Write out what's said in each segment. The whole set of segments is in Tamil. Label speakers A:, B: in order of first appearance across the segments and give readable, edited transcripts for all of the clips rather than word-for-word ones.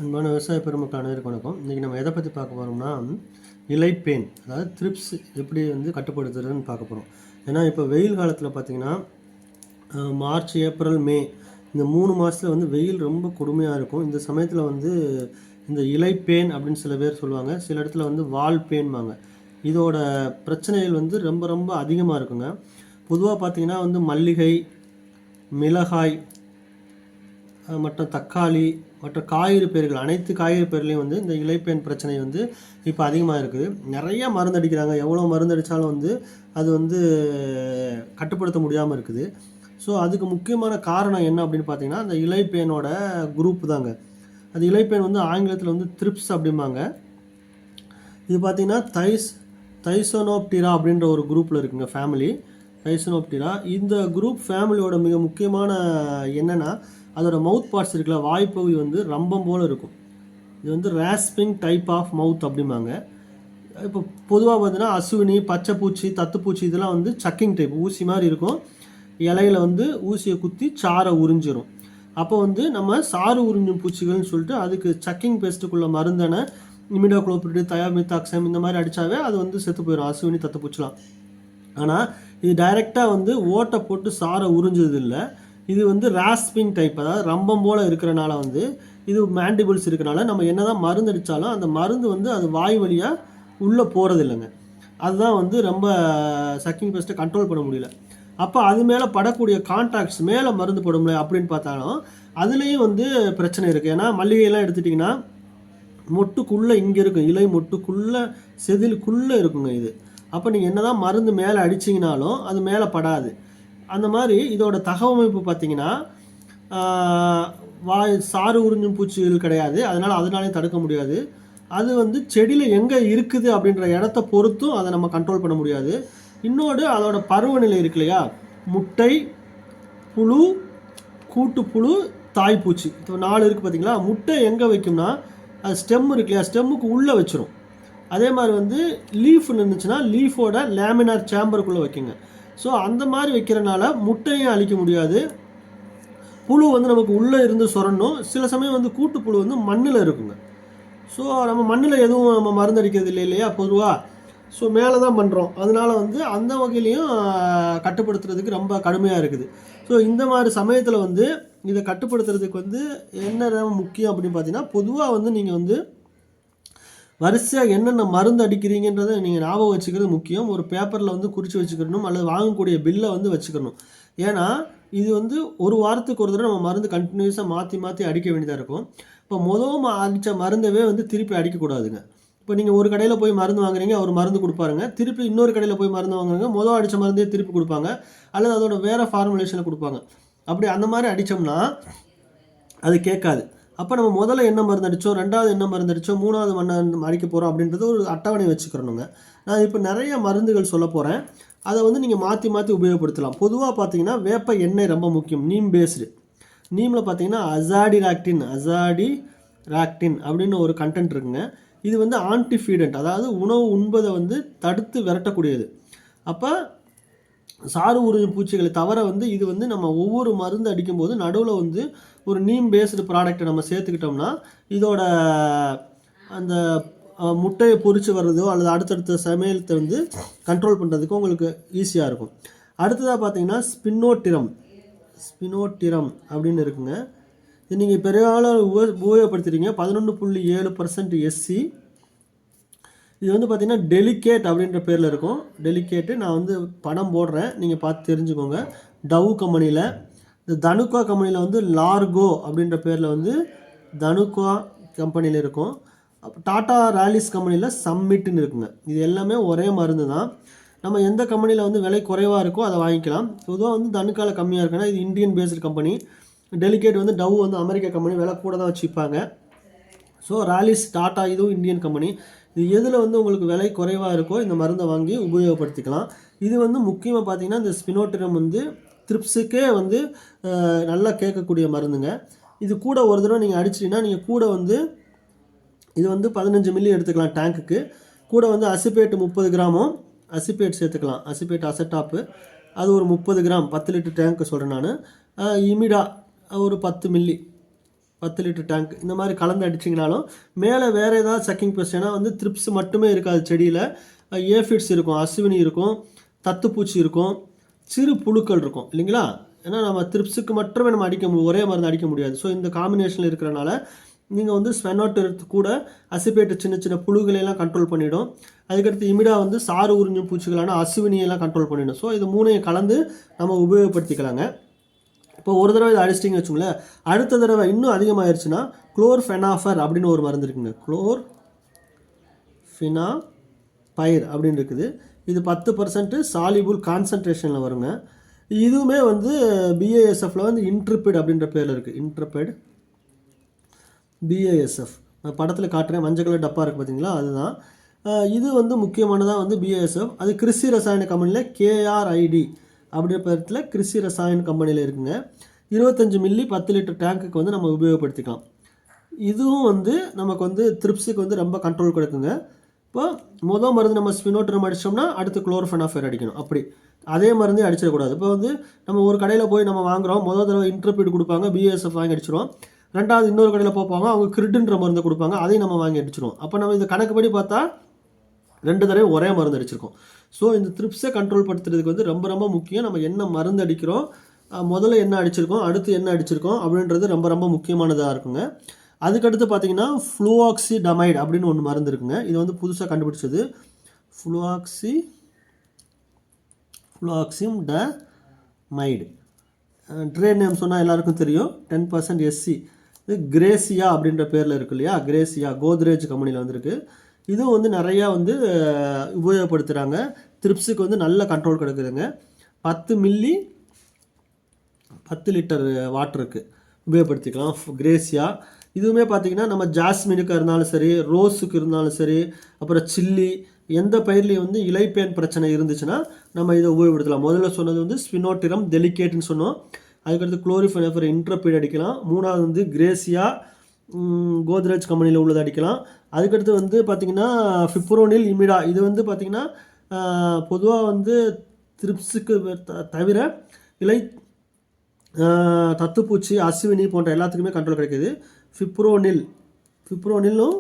A: அன்பான விவசாய பெருமக்கள் அனைவருக்கும் வணக்கம். இன்றைக்கி நம்ம எதை பற்றி பார்க்க போகிறோம்னா, இலைப்பேன் அதாவது த்ரிப்ஸ் எப்படி கட்டுப்படுத்துறதுன்னு பார்க்க போகிறோம். ஏன்னா இப்போ வெயில் காலத்தில் பார்த்திங்கன்னா மார்ச், ஏப்ரல், மே இந்த 3 மாதத்தில் வெயில் ரொம்ப கொடுமையாக இருக்கும். இந்த சமயத்தில் இந்த இலைப்பேன் அப்படின்னு சில பேர் சொல்லுவாங்க. சில இடத்துல வால் பேன்பாங்க. இதோட பிரச்சனைகள் ரொம்ப ரொம்ப அதிகமாக இருக்குங்க. பொதுவாக பார்த்திங்கன்னா மல்லிகை, மிளகாய், மற்ற தக்காளி, மற்ற காய்கறி பயிர்கள், அனைத்து காய்கறி பயிர்களையும் இந்த இலைப்பேன் பிரச்சனை இப்போ அதிகமாக இருக்குது. நிறையா மருந்து அடிக்கிறாங்க. எவ்வளோ மருந்து அடித்தாலும் அது கட்டுப்படுத்த முடியாமல் இருக்குது. ஸோ அதுக்கு முக்கியமான காரணம் என்ன அப்படின்னு பார்த்தீங்கன்னா, அந்த இலைப்பேனோட குரூப் தாங்க. அது இலைப்பேன் ஆங்கிலத்தில் த்ரிப்ஸ் அப்படிம்பாங்க. இது பார்த்திங்கன்னா தைசோனோப்டிரா அப்படின்ற ஒரு குரூப்பில் இருக்குங்க, ஃபேமிலி தைசோனோப்டிரா. இந்த குரூப் ஃபேமிலியோட மிக முக்கியமான என்னென்னா, அதோட மவுத் பார்ட்ஸ் இருக்குல்ல, வாய்ப்பகுதி ரம்பம் போல் இருக்கும். இது ராஸ்பிங் டைப் ஆஃப் மவுத் அப்படிம்பாங்க. இப்போ பொதுவாக பார்த்தீங்கன்னா அசுவினி, பச்சைப்பூச்சி, தத்துப்பூச்சி இதெல்லாம் சக்கிங் டைப், ஊசி மாதிரி இருக்கும். இலையில ஊசியை குத்தி சாரை உறிஞ்சிரும். அப்போ நம்ம சாறு உறிஞ்சும் பூச்சிகள்னு சொல்லிட்டு அதுக்கு சக்கிங் பேஸ்ட்டுக்குள்ள மருந்தான இமிடாக்ளோபிரிட், தயாமித்தாக்சம் இந்த மாதிரி அடித்தாவே அது செத்து போயிடும், அசுவினி, தத்துப்பூச்சிலாம். ஆனால் இது டைரெக்டாக ஓட்டை போட்டு சாரை உறிஞ்சது இல்லை. இது ராஸ்பிங் டைப், அதாவது ரம்பம் போல் இருக்கிறனால இது மேண்டிபிள்ஸ் இருக்கிறனால நம்ம என்ன தான் மருந்து அடித்தாலும் அந்த மருந்து அது வாய் வழியாக உள்ளே போகிறது இல்லைங்க. அதுதான் ரொம்ப சக்கிங் பெஸ்ட்டை கண்ட்ரோல் பண்ண முடியல. அப்போ அது மேலே படக்கூடிய கான்டாக்ட்ஸ் மேலே மருந்து போட முடியல அப்படின்னு பார்த்தாலும் அதுலேயும் பிரச்சனை இருக்குது. ஏன்னா மல்லிகையெல்லாம் எடுத்துட்டிங்கன்னா மொட்டுக்குள்ளே இங்கே இருக்கும், இலை மொட்டுக்குள்ளே செதிலுக்குள்ளே இருக்குங்க இது. அப்போ நீங்கள் என்ன தான் மருந்து மேலே அடிச்சிங்கனாலும் அது மேலே படாது. அந்த மாதிரி இதோட தகவமைப்பு பார்த்திங்கன்னா சாறு உறிஞ்சும் பூச்சிகள் கிடையாது. அதனாலையும் தடுக்க முடியாது. அது செடியில் எங்கே இருக்குது அப்படின்ற இடத்த பொறுத்தும் அதை நம்ம கண்ட்ரோல் பண்ண முடியாது. இன்னொரு அதோட பருவநிலை இருக்கு இல்லையா, முட்டை, புழு, கூட்டுப்புழு, தாய்ப்பூச்சி, இப்போ 4 இருக்குது பார்த்திங்களா. முட்டை எங்கே வைக்கும்னா அது ஸ்டெம் இருக்கு இல்லையா, ஸ்டெம்முக்கு உள்ளே வச்சிரும். அதே மாதிரி லீஃப் இருந்துச்சுன்னா லீஃபோட லேமினார் சேம்பருக்குள்ளே வைக்குங்க. ஸோ அந்த மாதிரி வைக்கிறனால முட்டையும் அழிக்க முடியாது. புழு நமக்கு உள்ளே இருந்து சுரணும். சில சமயம் கூட்டுப்புழு மண்ணில் இருக்குங்க. ஸோ நம்ம மண்ணில் எதுவும் நம்ம மருந்து அடிக்கிறது இல்லையா பொதுவாக. ஸோ மேலே தான் பண்ணுறோம். அதனால் அந்த வகையிலையும் கட்டுப்படுத்துறதுக்கு ரொம்ப கடுமையாக இருக்குது. ஸோ இந்த மாதிரி சமயத்தில் இதை கட்டுப்படுத்துறதுக்கு என்ன முக்கியம் அப்படின்னு பார்த்தீங்கன்னா, பொதுவாக நீங்கள் வரிசையாக என்னென்ன மருந்து அடிக்கிறீங்கன்றதை நீங்கள் ஞாபகம் வச்சுக்கிறது முக்கியம். ஒரு பேப்பரில் குறித்து வச்சுக்கணும், அல்லது வாங்கக்கூடிய பில்லை வச்சுக்கணும். ஏன்னா இது ஒரு வாரத்துக்கு ஒரு தடவை நம்ம மருந்து கண்டினியூஸாக மாற்றி அடிக்க வேண்டியதாக இருக்கும். இப்போ அடித்த மருந்தவே திருப்பி அடிக்கக்கூடாதுங்க. இப்போ நீங்கள் ஒரு கடையில் போய் மருந்து வாங்குறீங்க, அவர் மருந்து கொடுப்பாருங்க. திருப்பி இன்னொரு கடையில் போய் மருந்து வாங்குறீங்க, அடித்த மருந்தே திருப்பி கொடுப்பாங்க, அல்லது அதோட வேறு ஃபார்முலேஷனில் கொடுப்பாங்க. அப்படி அந்த மாதிரி அடித்தோம்னா அது கேட்காது. அப்போ நம்ம முதல்ல என்ன மருந்து அடித்தோம், 2வது என்ன மருந்து அடித்தோம், 3வது மருந்து அடிக்க போகிறோம் அப்படின்றது ஒரு அட்டவணை வச்சுக்கிறணுங்க. நான் இப்போ நிறைய மருந்துகள் சொல்ல போகிறேன். அதை நீங்கள் மாற்றி உபயோகப்படுத்தலாம். பொதுவாக பார்த்தீங்கன்னா வேப்ப எண்ணெய் ரொம்ப முக்கியம். நீம் பேஸ்டு. நீமில் பார்த்தீங்கன்னா அசாடிராக்டின் அப்படின்னு ஒரு கண்டென்ட் இருக்குங்க. இது ஆன்டிஃபீடன்ட், அதாவது உணவு உண்பதை தடுத்து விரட்டக்கூடியது. அப்போ சாறு உறிஞ்சும் பூச்சிகளை தவிர இது நம்ம ஒவ்வொரு மருந்து அடிக்கும்போது நடுவில் ஒரு நீம் பேஸ்டு ப்ராடக்டை நம்ம சேர்த்துக்கிட்டோம்னா இதோட அந்த முட்டையை பொறிச்சு வர்றதோ அல்லது அடுத்தடுத்த சமையலத்தை கண்ட்ரோல் பண்ணுறதுக்கு உங்களுக்கு ஈஸியாக இருக்கும். அடுத்ததாக பார்த்தீங்கன்னா ஸ்பினோட்டிரம் அப்படின்னு இருக்குங்க. இது நீங்கள் பெரிய அளவு உபயோகப்படுத்துகிறீங்க. 11.7% SC. இது பார்த்தீங்கன்னா டெலிகேட் அப்படின்ற பேரில் இருக்கும். டெலிகேட்டு நான் படம் போடுறேன், நீங்கள் பார்த்து தெரிஞ்சுக்கோங்க. டவ் கம்பெனியில், இந்த தனுக்கா கம்பெனியில் லார்கோ அப்படின்ற பேரில் தனுக்கா கம்பெனியில் இருக்கும். அப்போ டாடா ராலிஸ் கம்பெனியில் சம்மிட்டுன்னு இருக்குங்க. இது எல்லாமே ஒரே மருந்து தான். நம்ம எந்த கம்பெனியில் விலை குறைவாக இருக்கோ அதை வாங்கிக்கலாம். பொதுவாக தனுக்காவில் கம்மியாக இருக்குன்னா இது இந்தியன் பேஸ்டு கம்பெனி. டெலிகேட் டவ் அமெரிக்கா கம்பெனி, விலை கூட தான் வச்சுப்பாங்க. ஸோ ராலிஸ், டாட்டா இதுவும் இந்தியன் கம்பெனி. இது எதில் உங்களுக்கு விலை குறைவாக இருக்கோ இந்த மருந்தை வாங்கி உபயோகப்படுத்திக்கலாம். இது முக்கியமாக பார்த்தீங்கன்னா இந்த ஸ்பினோட்டிரம் த்ரிப்ஸுக்கே நல்லா கேட்கக்கூடிய மருந்துங்க. இது கூட ஒரு தடவை நீங்கள் அடிச்சிட்டிங்கன்னா நீங்கள் கூட இது 15 மில்லி எடுத்துக்கலாம் டேங்க்குக்கு. கூட அசிபேட் 30 கிராமும் அசிபேட் சேர்த்துக்கலாம். அசிபேட் அசட்டாப்பு அது ஒரு 30 கிராம், 10 லிட்டர் டேங்க்கு சொல்கிறேன் நான். இமிடா ஒரு 10 மில்லி 10 லிட்டர் டேங்க் இந்த மாதிரி கலந்து அடிச்சிங்கனாலும் மேலே வேறு ஏதாவது சக்கிங் பெஸ்ட், ஏன்னா வந்து த்ரிப்ஸ் மட்டுமே இருக்காது செடியில், ஏஃபிட்ஸ் இருக்கும், அசுவினி இருக்கும், தத்துப்பூச்சி இருக்கும், சிறு புழுக்கள் இருக்கும் இல்லைங்களா. ஏன்னா நம்ம த்ரிப்ஸுக்கு மட்டுமே நம்ம ஒரே மருந்து அடிக்க முடியாது. ஸோ இந்த காம்பினேஷனில் இருக்கிறனால நீங்கள் வந்து ஸ்பெனோட்டர் கூட அசிபேட்டு சின்ன சின்ன புழுகளையெல்லாம் கண்ட்ரோல் பண்ணிவிடும். அதுக்கடுத்து இமிடா வந்து சாறு உறிஞ்சும் பூச்சிகளான அசுவினியெல்லாம் கண்ட்ரோல் பண்ணிவிடும். ஸோ இது மூணையும் கலந்து நம்ம உபயோகப்படுத்திக்கலாங்க. இப்போ ஒரு தடவை இதை அடிச்சிட்டிங்க வச்சுங்களேன், அடுத்த தடவை இன்னும் அதிகமாகிடுச்சுன்னா குளோர்ஃபெனாஃபர் அப்படின்னு ஒரு மருந்து இருக்குங்க. குளோர்ஃபினாபைர் அப்படின்னு இருக்குது. இது 10% சாலிபுல் கான்சன்ட்ரேஷனில் வருங்க. இதுவுமே வந்து பிஏஎஸ்எஃப்ல வந்து இன்ட்ரிபிட் அப்படின்ற பேரில் இருக்குது. இன்ட்ரிபிட் பிஏஎஸ்எஃப் நான் படத்தில் காட்டுறேன், மஞ்சள் கலர் டப்பா இருக்குது பார்த்தீங்களா, அதுதான். இது வந்து முக்கியமானதாக வந்து பிஏஎஸ்எஃப். அது கிருஷி ரசாயன கம்பெனியில் கேஆர்ஐடி அப்படின்ற பேரத்தில் கிருஷி ரசாயன கம்பெனியில் இருக்குங்க. 25 மில்லி 10 லிட்டர் டேங்க்குக்கு வந்து நம்ம உபயோகப்படுத்திக்கலாம். இதுவும் வந்து நமக்கு வந்து த்ரிப்ஸுக்கு வந்து ரொம்ப கண்ட்ரோல் கொடுக்குங்க. இப்போ மொதல் மருந்து நம்ம ஸ்பினோட்டரம் அடித்தோம்னா அடுத்து குளோர்ஃபெனாஃபைர் அடிக்கணும். அப்படி அதே மருந்தே அடிச்சிடக்கூடாது. இப்போ வந்து நம்ம ஒரு கடையில் போய் நம்ம வாங்குகிறோம், முதல் தடவை இன்ட்ரபிட் கொடுப்பாங்க, பிஎஸ்எஃப் வாங்கி அடிச்சிடுவோம். ரெண்டாவது இன்னொரு கடையில் போப்பாங்க, அவங்க கிரிட்டுன்ற மருந்து கொடுப்பாங்க, அதையும் நம்ம வாங்கி அடிச்சிடுவோம். அப்போ நம்ம இந்த கணக்குப்படி பார்த்தா 2 தடவை ஒரே மருந்து அடிச்சிருக்கோம். ஸோ இந்த த்ரிப்ஸை கண்ட்ரோல் படுத்துறதுக்கு வந்து ரொம்ப ரொம்ப முக்கியம். நம்ம என்ன மருந்து அடிக்கிறோம், முதல்ல என்ன அடிச்சிருக்கோம், அடுத்து என்ன அடிச்சிருக்கோம் அப்படின்றது ரொம்ப ரொம்ப முக்கியமானதாக இருக்குங்க. அதுக்கடுத்து பார்த்தீங்கன்னா ஃப்ளூஆக்சிடமைடு அப்படின்னு ஒன்று மருந்து இருக்குங்க. இது வந்து புதுசாக கண்டுபிடிச்சது. ஃப்ளூஆக்சிடமைடு ட்ரேட் நேம் சொன்னால் எல்லாருக்கும் தெரியும். 10% எஸ்சி. இது கிரேசியா அப்படின்ற பேரில் இருக்கு இல்லையா, கிரேசியா கோத்ரேஜ் கம்பெனியில் வந்திருக்கு. இதுவும் வந்து நிறையா வந்து உபயோகப்படுத்துகிறாங்க. த்ரிப்ஸுக்கு வந்து நல்ல கண்ட்ரோல் கிடைக்குதுங்க. 10 மில்லி 10 லிட்டர் வாட்டருக்கு உபயோகப்படுத்திக்கலாம் கிரேசியா. இதுவுமே பார்த்திங்கன்னா நம்ம ஜாஸ்மினுக்கு இருந்தாலும் சரி, ரோஸுக்கு இருந்தாலும் சரி, அப்புறம் சில்லி, எந்த பயிர்லேயும் வந்து இலைப்பேன் பிரச்சனை இருந்துச்சுன்னா நம்ம இதை உபயோகப்படுத்தலாம். முதல்ல சொன்னது வந்து ஸ்பினோட்டிரம் டெலிகேட்னு சொன்னோம். அதுக்கடுத்து குளோரிஃபெனாஃபர் இன்ட்ரபிட் அடிக்கலாம். மூணாவது வந்து கிரேசியா கோத்ரேஜ் கம்பெனியில் உள்ளது அடிக்கலாம். அதுக்கடுத்து வந்து பார்த்திங்கன்னா ஃபிப்ரோனில் இமிடா. இது வந்து பார்த்திங்கன்னா பொதுவாக வந்து த்ரிப்ஸுக்கு தவிர இலை தத்துப்பூச்சி, அசுவினி போன்ற எல்லாத்துக்குமே கண்ட்ரோல் கிடைக்கிது. ஃபிப்ரோனிலும்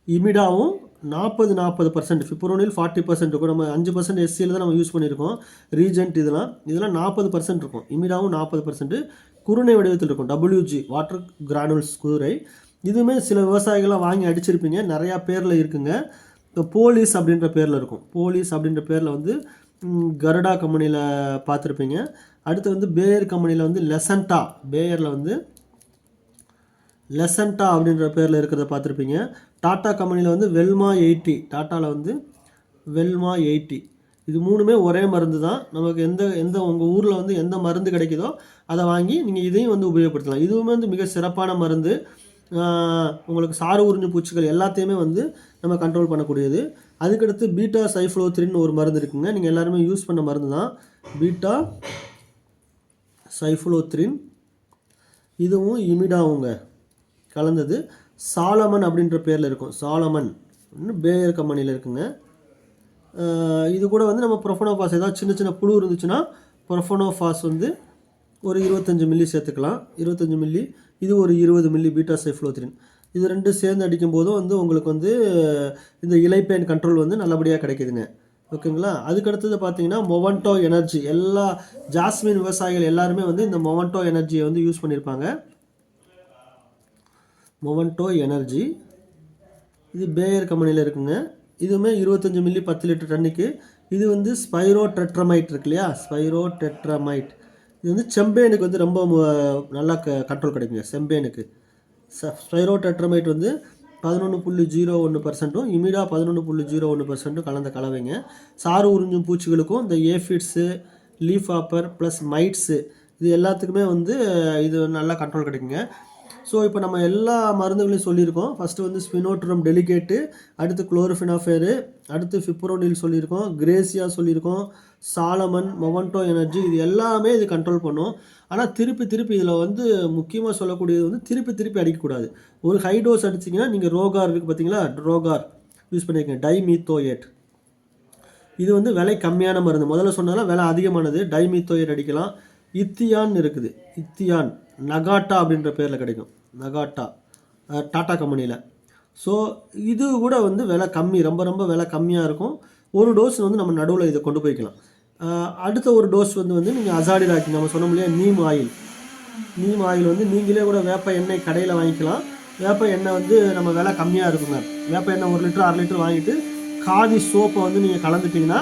A: இமிடாவும் 40% ஃபிப்ரோனில் 40% இருக்கும். நம்ம 5% எஸ்சியில் தான் நம்ம யூஸ் பண்ணியிருக்கோம். ரீஜென்ட் இதெல்லாம் 40% இருக்கும். இமிடாவும் 40% குருணை வடிவத்தில் இருக்கும். WG வாட்டர் கிரானுல்ஸ் குதிரை. இதுவுமே சில விவசாயிகள்லாம் வாங்கி அடிச்சிருப்பீங்க, நிறையா பேரில் இருக்குங்க. இப்போ போலீஸ் அப்படின்ற பேரில் இருக்கும். போலீஸ் அப்படின்ற பேரில் வந்து கருடா கம்பெனியில் பார்த்துருப்பீங்க. அடுத்து வந்து பேயர் கம்பெனியில் வந்து லெசண்டா, பேயரில் வந்து லெசண்டா அப்படின்ற பேரில் இருக்கிறத பார்த்துருப்பீங்க. டாட்டா கம்பெனியில் வந்து வெல்மா 80, டாட்டாவில் வந்து வெல்மா 80. இது மூணுமே ஒரே மருந்து தான். நமக்கு எந்த உங்கள் ஊரில் வந்து எந்த மருந்து கிடைக்குதோ அதை வாங்கி நீங்கள் இதையும் வந்து உபயோகப்படுத்தலாம். இதுவுமே வந்து மிக சிறப்பான மருந்து. உங்களுக்கு சாறு உறிஞ்சு பூச்சிகள் எல்லாத்தையுமே வந்து நம்ம கண்ட்ரோல் பண்ணக்கூடியது. அதுக்கடுத்து பீட்டா சைஃப்ளோத்ரின் ஒரு மருந்து இருக்குங்க. நீங்கள் எல்லாருமே யூஸ் பண்ண மருந்து தான் பீட்டா சைஃப்ளோத்ரின். இதுவும் இமிடாவுங்க கலந்தது. சாலமன் அப்படின்ற பேரில் இருக்கும். சாலமன் பேயர் கம்பெனியில் இருக்குங்க. இது கூட வந்து நம்ம ப்ரொஃபனோஃபாஸ் ஏதாவது சின்ன சின்ன புழு இருந்துச்சுன்னா ப்ரொஃபனோஃபாஸ் வந்து ஒரு 25 மில்லி சேர்த்துக்கலாம். 25 மில்லி. இது ஒரு 20 மில்லி பீட்டா சைஃப்ளோத்ரின். இது ரெண்டும் சேர்ந்து அடிக்கும் போதும் வந்து உங்களுக்கு வந்து இந்த இலைப்பேன் கண்ட்ரோல் வந்து நல்லபடியாக கிடைக்குதுங்க. ஓகேங்களா. அதுக்கடுத்தது பார்த்தீங்கன்னா மொவன்டோ எனர்ஜி. எல்லா ஜாஸ்மின் விவசாயிகள் எல்லாருமே வந்து இந்த மொவன்டோ எனர்ஜியை வந்து யூஸ் பண்ணியிருப்பாங்க. மொவன்டோ எனர்ஜி இது பேயர் கம்பெனியில் இருக்குங்க. இதுவுமே 25 மில்லி 10 லிட்டர் தண்ணிக்கு. இது வந்து ஸ்பைரோ டெட்ரமைட் இருக்கு இல்லையா, ஸ்பைரோ டெட்ரமைட். இது வந்து செம்பேனுக்கு வந்து ரொம்ப நல்லா கண்ட்ரோல் கிடைக்குங்க. செம்பேனுக்கு ஸ்பைரோ டெட்ரமைட் வந்து 11.01%, இமிடா 11.01% கலந்த கலவைங்க. சாறு உறிஞ்சும் பூச்சிகளுக்கும் இந்த ஏஃபிட்ஸு, லீஃப் ஆப்பர் ப்ளஸ் மைட்ஸு இது எல்லாத்துக்குமே வந்து இது நல்லா கண்ட்ரோல் கிடைக்குங்க. ஸோ இப்போ நம்ம எல்லா மருந்துகளையும் சொல்லியிருக்கோம். ஃபஸ்ட்டு வந்து ஸ்பினோட்ரம் டெலிகேட்டு, அடுத்து குளோரோஃபினாஃபேரு, அடுத்து ஃபிப்ரோனில் சொல்லியிருக்கோம், கிரேசியா சொல்லியிருக்கோம், சாலமன், மொவன்டோ எனர்ஜி, இது எல்லாமே இது கண்ட்ரோல் பண்ணும். ஆனால் திருப்பி இதில் வந்து முக்கியமாக சொல்லக்கூடியது வந்து திருப்பி அடிக்கக்கூடாது. ஒரு ஹை டோஸ் அடிச்சிங்கன்னா நீங்கள் ரோகார் இருக்குது பார்த்தீங்களா, ரோகார் யூஸ் பண்ணியிருக்கீங்க, டைமீத்தோயேட். இது வந்து விலை கம்மியான மருந்து. முதல்ல சொன்னாலும் விலை அதிகமானது. டைமீத்தோயேட் அடிக்கலாம். இத்தியான் இருக்குது, இத்தியான் நகாட்டா அப்படின்ற பேரில் கிடைக்கும். நகாட்டா டாட்டா கம்பெனியில். ஸோ இது கூட வந்து விலை கம்மி, ரொம்ப ரொம்ப விலை கம்மியாக இருக்கும். ஒரு டோஸ் வந்து நம்ம நடுவில் இதை கொண்டு போய்க்கலாம். அடுத்த ஒரு டோஸ் வந்து நீங்கள் அசாடிராக்டின், நம்ம சொன்னோம் இல்லையா, நீம் ஆயில் வந்து நீங்களே கூட வேப்ப எண்ணெய் கடையில் வாங்கிக்கலாம். வேப்ப எண்ணெய் வந்து நம்ம விலை கம்மியாக இருக்குங்க. வேப்ப எண்ணெய் 1 லிட்டர் 1/2 லிட்டர் வாங்கிட்டு காதி சோப்பை வந்து நீங்கள் கலந்துட்டிங்கன்னா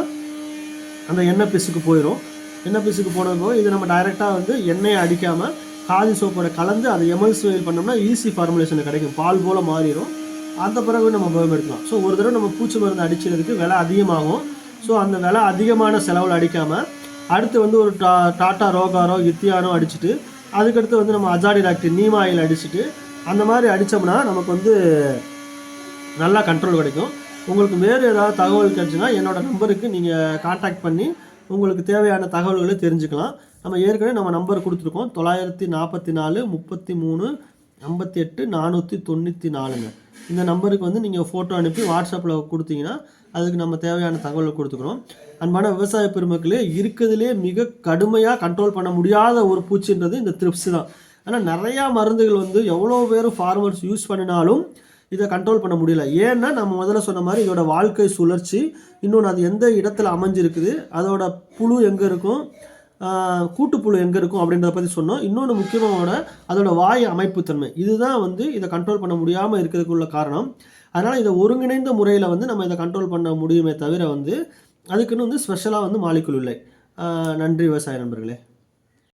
A: அந்த எண்ணெய் பிசுக்கு போயிடும். எண்ணெய் பிசுக்கு போனப்போ இது நம்ம டைரெக்டாக வந்து எண்ணெயை அடிக்காமல் காதி சோப்போட கலந்து அதை எமல்சிஃபை பண்ணோம்னா ஈஸி ஃபார்முலேஷன் கிடைக்கும், பால் போல் மாறிடும். அந்த பிறகு நம்ம பயன்படுத்தலாம். ஸோ ஒரு தடவை நம்ம பூச்சி மருந்து அடிச்சதுக்கு விலை அதிகமாகும். ஸோ அந்த விலை அதிகமான செலவில் அடிக்காமல் அடுத்து வந்து ஒரு டாட்டா ரோகாரோ இத்தியானோ அடிச்சுட்டு அதுக்கடுத்து வந்து நம்ம அசாடிராக்டின் நீம் ஆயில் அடிச்சுட்டு அந்த மாதிரி அடித்தோம்னா நமக்கு வந்து நல்லா கண்ட்ரோல் கிடைக்கும். உங்களுக்கு வேறு ஏதாவது தகவல் கிடைச்சுன்னா என்னோடய நம்பருக்கு நீங்கள் கான்டாக்ட் பண்ணி உங்களுக்கு தேவையான தகவல்களை தெரிஞ்சுக்கலாம். நம்ம ஏற்கனவே நம்ம நம்பர் கொடுத்துருக்கோம், 944 33 58 494. இந்த நம்பருக்கு வந்து நீங்கள் ஃபோட்டோ அனுப்பி வாட்ஸ்அப்பில் கொடுத்தீங்கன்னா அதுக்கு நம்ம தேவையான தகவல் கொடுத்துக்கிறோம். அன்பான விவசாய பெருமக்களே, இருக்கிறதுலே மிக கடுமையாக கண்ட்ரோல் பண்ண முடியாத ஒரு பூச்சின்றது இந்த த்ரிப்ஸ் தான். ஆனால் நிறையா மருந்துகள் வந்து எவ்வளோ பேர் ஃபார்மர்ஸ் யூஸ் பண்ணினாலும் இதை கண்ட்ரோல் பண்ண முடியல. ஏன்னா நம்ம முதல்ல சொன்ன மாதிரி இதோட வாழ்க்கை சுழற்சி, இன்னொன்று அது எந்த இடத்துல அமைஞ்சிருக்குது, அதோட புழு எங்கே இருக்கும், கூட்டுப்புழு எங்கே இருக்கும் அப்படின்றத பற்றி சொன்னோம். இன்னொன்று முக்கியமான அதோட வாய் அமைப்புத்தன்மை, இதுதான் வந்து இதை கண்ட்ரோல் பண்ண முடியாமல் இருக்கிறதுக்குள்ள காரணம். அதனால் இதை ஒருங்கிணைந்த முறையில் வந்து நம்ம இதை கண்ட்ரோல் பண்ண முடியுமே தவிர வந்து அதுக்குன்னு வந்து ஸ்பெஷலாக வந்து மாலிகுல் இல்லை. நன்றி விவசாய நண்பர்களே.